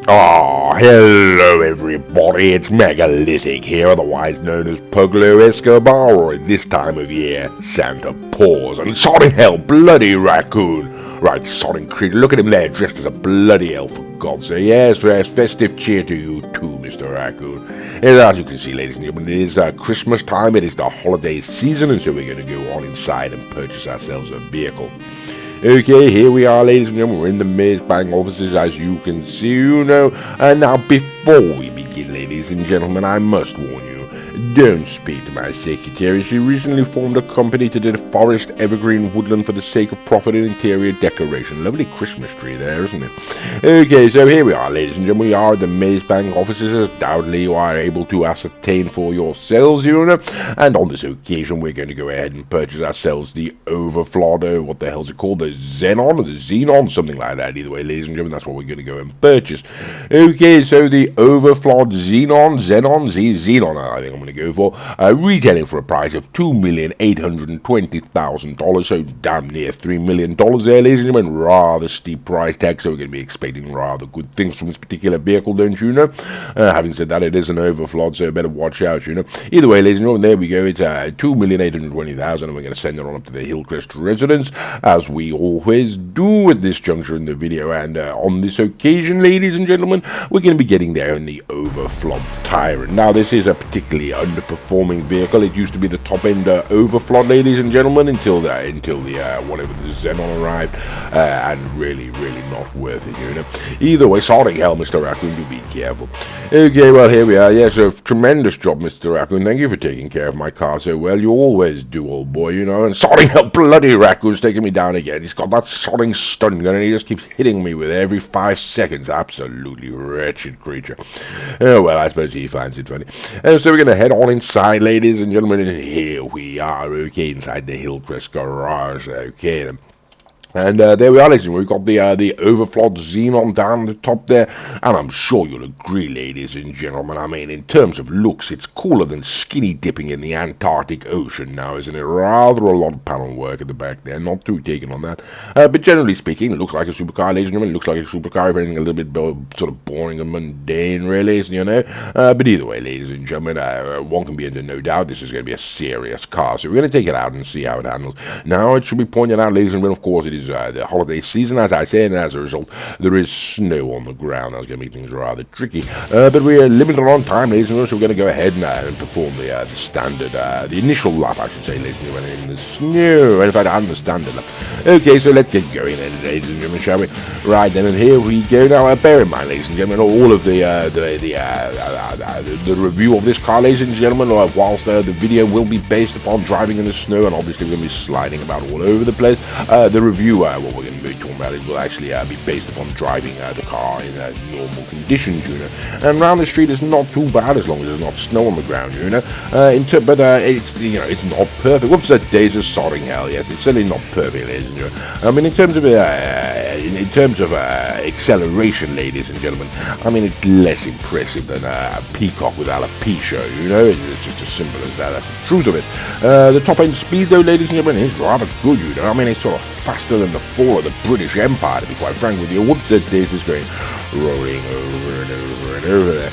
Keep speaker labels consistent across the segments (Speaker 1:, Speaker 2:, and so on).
Speaker 1: Oh, hello everybody, it's Megalithic here, otherwise known as Pablo Escobar, or at this time of year, Santa Paws, and sorry hell, bloody raccoon. Right, sodding creature, look at him there, dressed as a bloody elf, for God's sake. Yes, festive cheer to you too, Mr. Raccoon. And as you can see, ladies and gentlemen, it is Christmas time, it is the holiday season, and so we're going to go on inside and purchase ourselves a vehicle. Okay, here we are, ladies and gentlemen, we're in the Maze Bank offices, as you can see, and now before we begin, ladies and gentlemen, I must warn you, don't speak to my secretary. She recently formed a company to deforest evergreen woodland for the sake of profit and interior decoration. Lovely Christmas tree there, isn't it? Okay, so here we are, ladies and gentlemen, we are at the Maze Bank offices, as doubtly you are able to ascertain for yourselves, and on this occasion, we're going to go ahead and purchase ourselves the Overflod, what the hell's it called, the Xenon, something like that. Either way, ladies and gentlemen, that's what we're going to go and purchase. Okay, so the Overflod Xenon, I think I'm going to go for, retailing for a price of $2,820,000, so damn near $3 million there, ladies and gentlemen. Rather steep price tag, so we're going to be expecting rather good things from this particular vehicle, don't you know? Having said that, it is an Overflod, so better watch out, Either way, ladies and gentlemen, there we go. It's $2,820,000, and we're going to send it on up to the Hillcrest residence, as we always do at this juncture in the video. And on this occasion, ladies and gentlemen, we're going to be getting there in the Overflod Tyrant. Now, this is a particularly underperforming vehicle. It used to be the top-end Overflod, ladies and gentlemen, until the whatever the Xenon arrived, and really not worth it, Either way, sorry hell, Mr. Raccoon, do be careful. Okay, well, here we are. Yes, a tremendous job, Mr. Raccoon. Thank you for taking care of my car so well. You always do, old boy, And sorry hell, bloody Raccoon's taking me down again. He's got that sodding stun gun, and he just keeps hitting me with it every 5 seconds. Absolutely wretched creature. Oh, well, I suppose he finds it funny. So we're going to head on inside, ladies and gentlemen, and here we are, okay, inside the Hillcrest garage, okay, then. And there we are, ladies and gentlemen. We've got the Overflod Xenon down the top there, and I'm sure you'll agree, ladies and gentlemen, I mean, in terms of looks, it's cooler than skinny dipping in the Antarctic Ocean now, isn't it? Rather a lot of panel work at the back there, not too taken on that, but generally speaking, it looks like a supercar, ladies and gentlemen. It looks like a supercar, if anything a little bit sort of boring and mundane, really, but either way, ladies and gentlemen, one can be under no doubt this is going to be a serious car, so we're going to take it out and see how it handles. Now, it should be pointed out, ladies and gentlemen, of course, it is the holiday season, as I said, and as a result, there is snow on the ground. That's going to make things rather tricky. But we're limited on time, ladies and gentlemen, so we're going to go ahead and perform the standard, the initial lap, I should say, ladies and gentlemen, in the snow. In fact, and the standard lap. Okay, so let's get going then, ladies and gentlemen, shall we? Right then, and here we go. Now, bear in mind, ladies and gentlemen, all of the review of this car, ladies and gentlemen, whilst the video will be based upon driving in the snow, and obviously we're going to be sliding about all over the place, the review, what we're going to be talking about, will actually be based upon driving the car in normal conditions, And around the street is not too bad as long as there's not snow on the ground, but it's it's not perfect. Whoops, that days of sodding hell. Yes, it's certainly not perfect, ladies and gentlemen. I mean, in terms of acceleration, ladies and gentlemen, I mean, it's less impressive than a peacock with alopecia. It's just as simple as that. That's the truth of it. The top end speed, though, ladies and gentlemen, is rather good. I mean, it's sort of faster than the fall of the British Empire, to be quite frank with you. Whoops, that days is going rolling over and over and over there.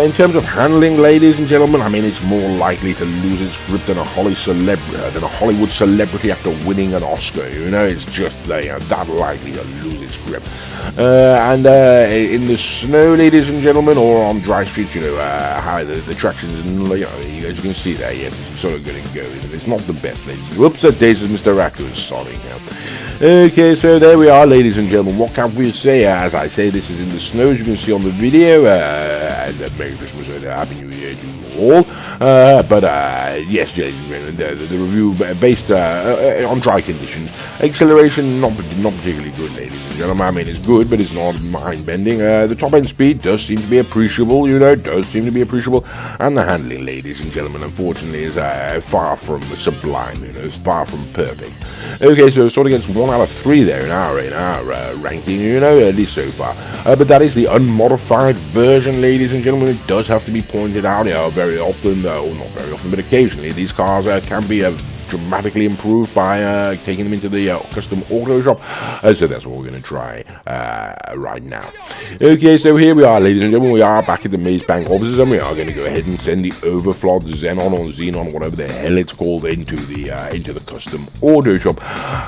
Speaker 1: In terms of handling, ladies and gentlemen, I mean, it's more likely to lose its grip than a Hollywood celebrity after winning an Oscar. It's just that likely to lose its grip. And in the snow, ladies and gentlemen, or on dry streets, how the traction is, as you can see there, yes, it's sort of going to go. It's not the best, ladies. Whoops, that days is Mr. Raccoon. Sorry now. Okay, so there we are, ladies and gentlemen. What can we say? As I say, this is in the snow, as you can see on the video. And Merry Christmas and Happy New Year to you all. Yes, the review based on dry conditions. Acceleration not particularly good, ladies and gentlemen. I mean, it's good, but it's not mind-bending. The top-end speed does seem to be appreciable, and the handling, ladies and gentlemen, unfortunately, is far from sublime. It's far from perfect. Okay, so it sort of gets 1 out of 3 there in our ranking, at least so far. But that is the unmodified version, ladies and gentlemen. It does have to be pointed out, very often, or not very often, but occasionally, these cars can be dramatically improved by taking them into the custom auto shop. So that's what we're going to try right now. Okay, so here we are, ladies and gentlemen. We are back at the Maze Bank offices, and we are going to go ahead and send the Overflod Xenon or Xenon, whatever the hell it's called, into the custom auto shop.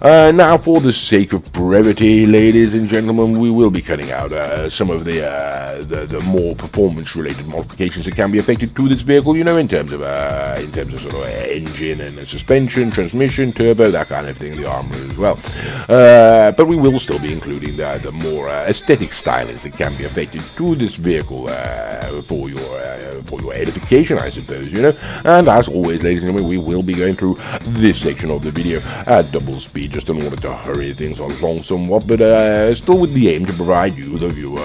Speaker 1: Now, for the sake of brevity, ladies and gentlemen, we will be cutting out some of the more performance-related modifications that can be affected to this vehicle. You know, in terms of sort of engine and suspension, transmission, turbo, that kind of thing, the armor as well. But we will still be including the more aesthetic stylings that can be affected to this vehicle for your edification, I suppose, you know. And as always, ladies and gentlemen, we will be going through this section of the video at double speed, just in order to hurry things along somewhat, but still with the aim to provide you, the viewer,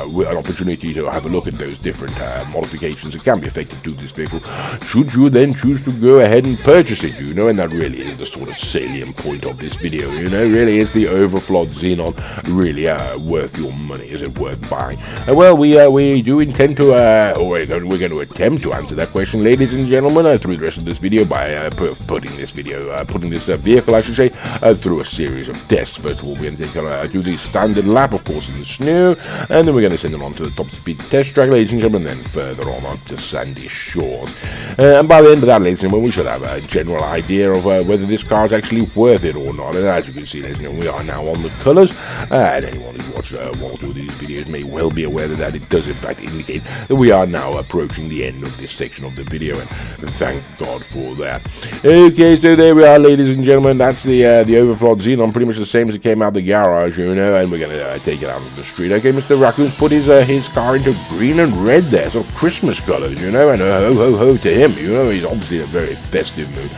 Speaker 1: with an opportunity to have a look at those different modifications that can be affected to this vehicle, should you then choose to go ahead and purchase it, you know. And that really is the sort of salient point of this video, you know. Really, is the Overflod Xenon really worth your money? Is it worth buying? Well, we do intend to, or we're going to attempt to answer that question, ladies and gentlemen, through the rest of this video by putting this vehicle, I should say, through a series of tests. First of all, we're going to do the standard lap, of course, in the snow, and then we're going to send them on to the top speed test track, ladies and gentlemen, and then further on up to sandy shores. And by the end of that, ladies and gentlemen, we should have a general idea of whether this car is actually worth it or not. And as you can see, ladies and gentlemen, we are now on the colours, and anyone who's watched one or two of these videos may well be aware that it does in fact indicate that we are now approaching the end of this section of the video, and thank God for that. Okay, so there we are, ladies and gentlemen. That's the Overflod Xenon, pretty much the same as it came out of the garage, you know, and we're going to take it out of the street. Okay, Mr. Raccoon's put his car into green and red there, sort of Christmas colours, you know, and ho ho ho to him, you know. He's obviously in a very festive mood.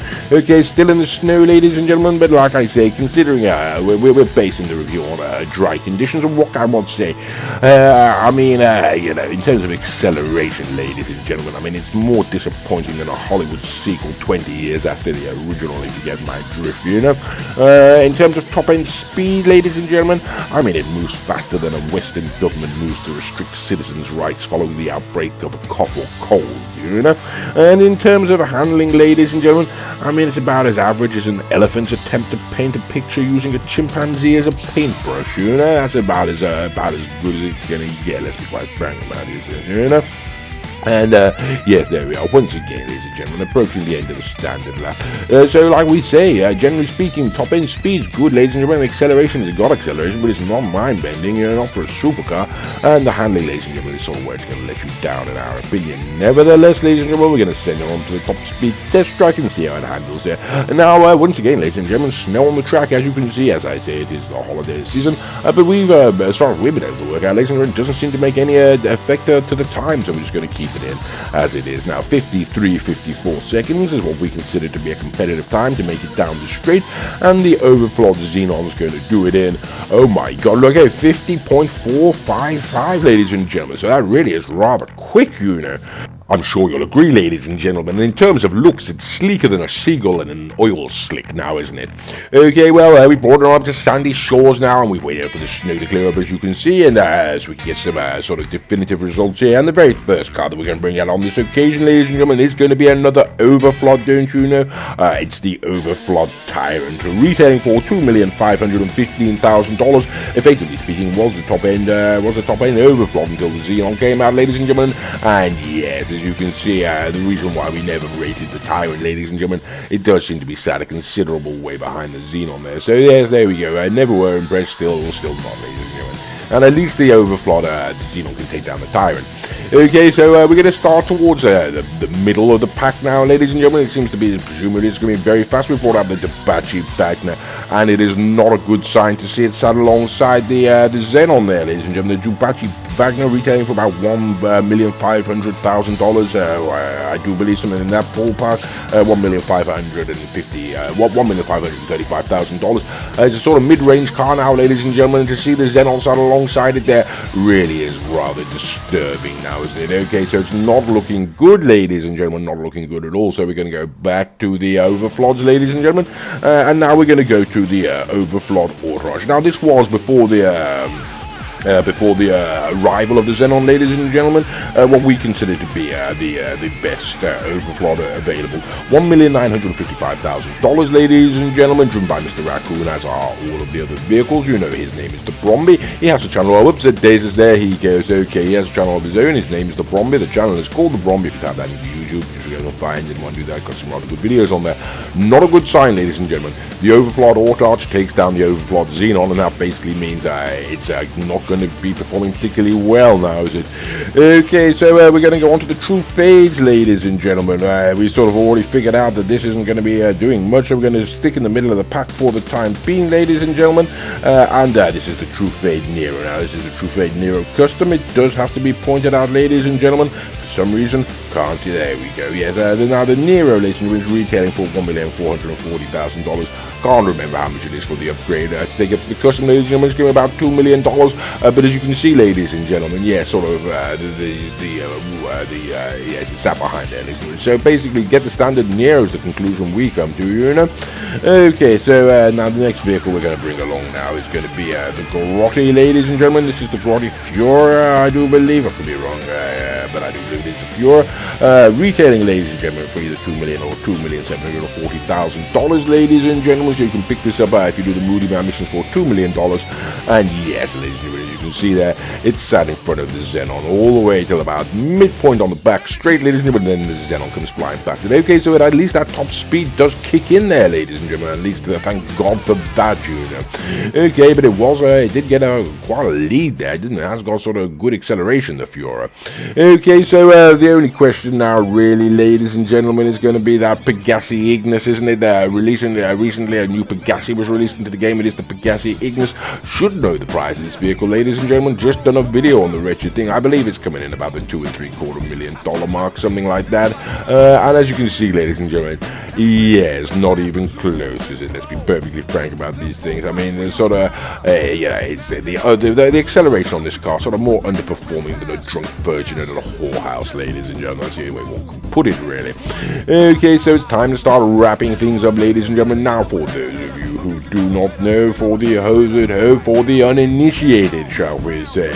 Speaker 1: Okay, still in the snow, ladies and gentlemen, but like I say, considering we're basing the review on dry conditions, and what can I want to say? I mean, you know, in terms of acceleration, ladies and gentlemen, I mean, it's more disappointing than a Hollywood sequel 20 years after the original, if you get my drift, you know. In terms of top-end speed, ladies and gentlemen, I mean, it moves faster than a Western government moves to restrict citizens' rights following the outbreak of a cough or cold, you know. And in terms of handling, ladies and gentlemen, I mean, it's about as average as an elephant's attempt to paint a picture using a chimpanzee as a paintbrush, you know. That's about as good as it's gonna get, let's be quite frank about this, you know. And yes, there we are, once again, ladies and gentlemen, approaching the end of the standard lap. So like we say, generally speaking, top end speed's good, ladies and gentlemen. Acceleration has got acceleration, but it's not mind bending, you know, not for a supercar. And the handling, ladies and gentlemen, is sort of where it's going to let you down, in our opinion. Nevertheless, ladies and gentlemen, we're going to send it on to the top speed test track and see how it handles there. And now, once again, ladies and gentlemen, snow on the track, as you can see. As I say, it is the holiday season, but we've, as far as we've been able to work out, ladies and gentlemen, it doesn't seem to make any effect to the time, so we're just going to keep it in as it is now. 53-54 seconds is what we consider to be a competitive time to make it down the straight, and the Overflod Xenon is going to do it in, oh my god, look at 50.455, ladies and gentlemen. So that really is rather quick, you know. I'm sure you'll agree, ladies and gentlemen. And in terms of looks, it's sleeker than a seagull in an oil slick now, isn't it? Okay, well, we brought it up to sandy shores now, and we've waited for the snow to clear up, as you can see, and so we can get some sort of definitive results here. And the very first car that we're going to bring out on this occasion, ladies and gentlemen, is going to be another Overflod, don't you know? It's the Overflod Tyrant, retailing for $2,515,000. Effectively speaking, was the top end Overflod until the Xenon came out, ladies and gentlemen. And yes, as you can see, the reason why we never rated the Tyrant, ladies and gentlemen, it does seem to be sat a considerable way behind the Xenon there. So yes, there we go. Never were impressed, still not, ladies and gentlemen. And at least the Overflod, the Xenon can take down the Tyrant. Okay, so we're going to start towards the middle of the pack now, ladies and gentlemen. It seems to be, presumably, it's going to be very fast. We brought up the Apache back now, and it is not a good sign to see it sat alongside the Xenon there, ladies and gentlemen. The Apache Wagner retailing for about $1,500,000. I do believe something in that ballpark. $1,535,000. It's a sort of mid-range car now, ladies and gentlemen. To see the Xenon sat alongside it there really is rather disturbing now, isn't it? Okay, so it's not looking good, ladies and gentlemen. Not looking good at all. So we're going to go back to the Overflods, ladies and gentlemen, and now we're going to go to the Overflod Auto Rush. Now this was before the before the arrival of the Xenon, ladies and gentlemen, what we consider to be the best Overflod available. $1,955,000, ladies and gentlemen, driven by Mr. Raccoon, as are all of the other vehicles. You know his name is the Bromby. He has a channel. Oops, Days is there. He goes, okay, he has a channel of his own. His name is the Bromby. The channel is called the Bromby. If you type that into YouTube, you're going to find it. Want to do that? Got some rather good videos on there. Not a good sign, ladies and gentlemen. The Overflod Autarch takes down the Overflod Xenon, and that basically means it's not going to be performing particularly well now, is it? Okay, so we're going to go on to the true fades, ladies and gentlemen. We sort of already figured out that this isn't going to be doing much, so we're going to stick in the middle of the pack for the time being, ladies and gentlemen. And this is the true fade Nero. Now, this is the true fade Nero custom. It does have to be pointed out, ladies and gentlemen. For some reason, can't see. There we go. Yes, now the Nero, ladies and gentlemen, is retailing for $1,440,000. Can't remember how much it is for the upgrade to take up to the custom, ladies and gentlemen. It's going about $2 million. But as you can see, ladies and gentlemen, yeah, sort of yes, it's sat behind there, ladies and gentlemen. So basically, get the standard Nero is the conclusion we come to, you know. Okay, so now the next vehicle we're going to bring along now is going to be the Grotti, ladies and gentlemen. This is the Grotti Fiora, I do believe. I could be wrong, but I do believe it's the Fiora. Retailing, ladies and gentlemen, for either $2 million or $2,740,000, ladies and gentlemen. So you can pick this up if you do the Moody Man missions for $2 million. And yes, ladies and gentlemen, you can see there, it's sat in front of the Xenon all the way till about midpoint on the back straight, ladies and gentlemen, and then the Xenon comes flying past it. Okay, so at least that top speed does kick in there, ladies and gentlemen. At least thank God for that, you know. Okay, but it did get quite a lead there, didn't it? It has got sort of good acceleration, the Fiora. Okay, so the only question now, really, ladies and gentlemen, is going to be that Pegassi Ignis, isn't it? Recently, a new Pegassi was released into the game. It is the Pegassi Ignis. Should know the price of this vehicle, ladies and gentlemen. Just done a video on the wretched thing. I believe it's coming in about the $2.75 million mark, something like that. And as you can see, ladies and gentlemen, yes, not even close, is it? Let's be perfectly frank about these things. I mean, there's sort of, it's the acceleration on this car sort of more underperforming than a drunk virgin at a whorehouse, ladies and gentlemen. That's the only way one can put it, really. Okay, so it's time to start wrapping things up, ladies and gentlemen. Now, for those of you who do not know, for the hoes at home, for the uninitiated, shall we say,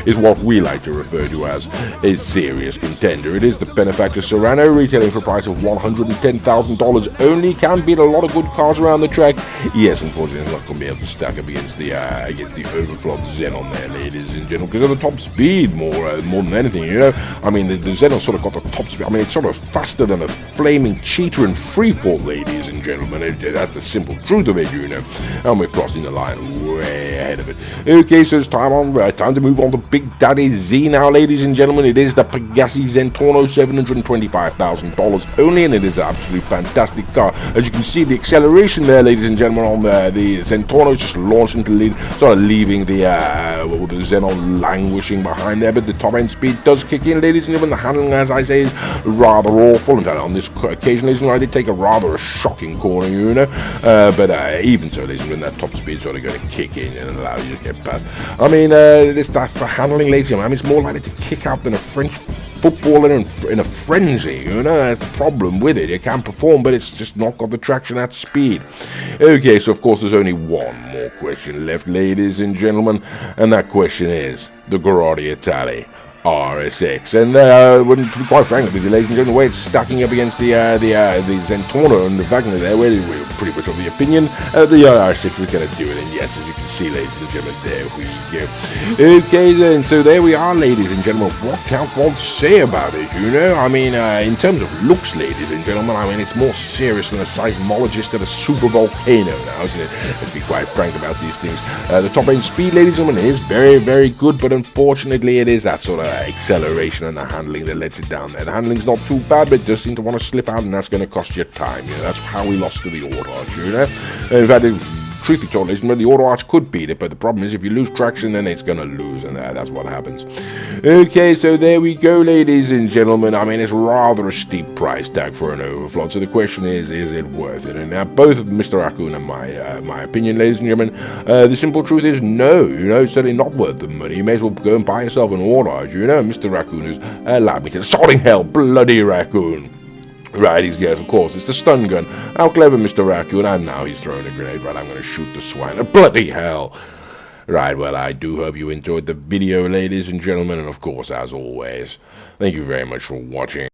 Speaker 1: is what we like to refer to as a serious contender. It is the Benefactor Serrano, retailing for a price of $110,000 only. Can beat a lot of good cars around the track. Yes, unfortunately, it's not going to be able to stack up against the Overflod Xenon there, ladies and gentlemen, because of the top speed more than anything, you know. I mean, the Xenon sort of got the top speed. I mean, it's sort of faster than a flaming cheetah in freefall, ladies and gentlemen. That's the simple truth of it, you know. And we're crossing the line way ahead of it. Okay, so it's time to move on to Big Daddy Z now, ladies and gentlemen. It is the Pegassi Zentorno, $725,000 only, and it is an absolutely fantastic car. As you can see, the acceleration there, ladies and gentlemen, on the Zentorno is just launched into lead, sort of leaving the Xenon languishing behind there, but the top end speed does kick in, ladies and gentlemen. The handling, as I say, is rather awful, and on this occasion, ladies and gentlemen, I did take a shocking corner, you know, but even so, ladies and gentlemen, that top speed sort of going to kick in and allow you to get past. I mean, that's for handling, ladies and gentlemen. I mean, it's more likely to kick out than a French footballer in a frenzy, you know. That's the problem with it. It can perform, but it's just not got the traction at speed. Okay, so of course there's only one more question left, ladies and gentlemen, and that question is the Grotti Italy RSX, and to be quite frank with you, ladies and gentlemen, the way it's stacking up against the Zentorno and the Wagner there, we're pretty much of the opinion the RSX is going to do it, and yes, as you can see, ladies and gentlemen, there we go. Okay then, so there we are, ladies and gentlemen. What can one say about it, you know? I mean, in terms of looks, ladies and gentlemen, I mean, it's more serious than a seismologist at a super volcano now, isn't it? Let's be quite frank about these things. The top end speed, ladies and gentlemen, is very, very good, but unfortunately it is that sort of acceleration and the handling that lets it down there. The handling's not too bad, but it does seem to want to slip out, and that's going to cost you time. You know, that's how we lost to the Autarch, you know. In fact, truth be told, ladies and gentlemen, the Autarch could beat it, but the problem is if you lose traction, then it's going to lose, and that's what happens. Okay, so there we go, ladies and gentlemen. I mean, it's rather a steep price tag for an Overflod, so the question is it worth it? And now, both Mr. Raccoon and my opinion, ladies and gentlemen, the simple truth is no, you know, it's certainly not worth the money. You may as well go and buy yourself an Autarch, you know. Mr. Raccoon has allowed me to, sorting hell, bloody Raccoon. Right, yes, of course, it's the stun gun. How clever, Mr. Raccoon, and now he's throwing a grenade. Right, I'm going to shoot the swine. Bloody hell. Right, well, I do hope you enjoyed the video, ladies and gentlemen, and of course, as always, thank you very much for watching.